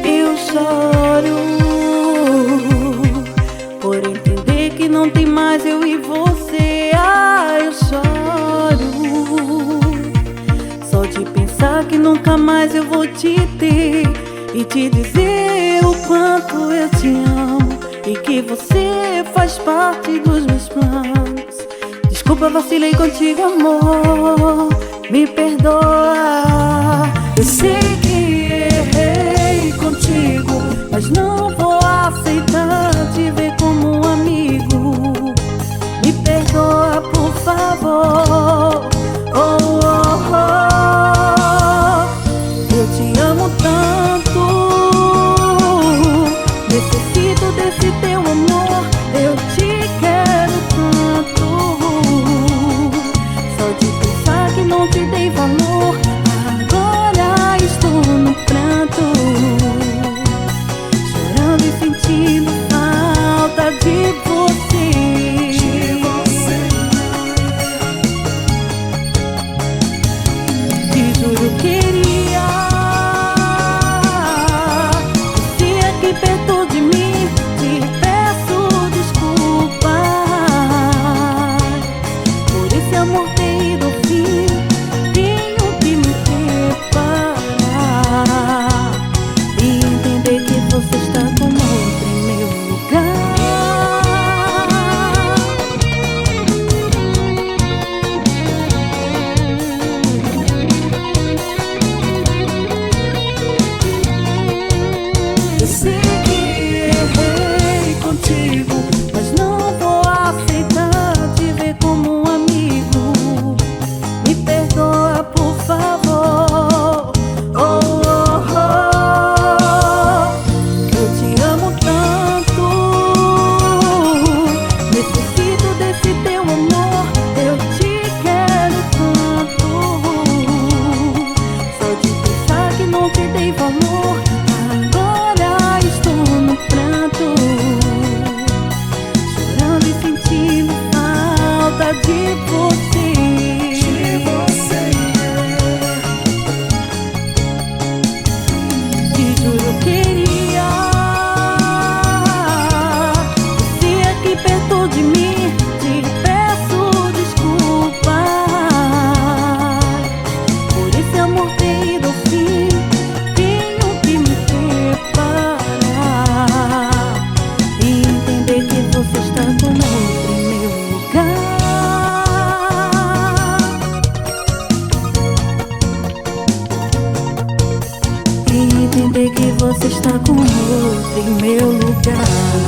Eu choro por entender que não tem mais eu e você. Ah, eu choro só de pensar que nunca mais eu vou te ter e te dizer o quanto eu te amo e que você faz parte dos meus planos. Desculpa, vacilei contigo, amor, me perdoa. Eu sei que errei contigo, mas não vou aceitar te ver como um amigo. Me perdoa, por favor. Oh, oh, oh. Eu te amo tanto, necessito desse teu amor. Eu te quero tanto, só de pensar que não te dei valor. Agora estou no pranto, chorando e sentindo falta de você. Te juro, queria você aqui perto de mim. Te peço desculpas por esse amor ter ido ao fim. Tenho que me preparar e entender que você está com outro em meu lugar. Eu sei que errei contigo, mas não vou aceitar te ver como um amigo. Me perdoa, por favor. Oh, oh, oh. Eu te amo tanto, necessito desse teu amor. Eu te quero tanto, só de pensar que não te dei valor. Agora estou no pranto, chorando e sentindo falta de você. Te juro, queria você aqui perto de mim. Te peço desculpas por esse amor ter ido ao fim. Tenho que me preparar e entender que você está com outro em meu lugar. E entender que você está com outro em meu lugar.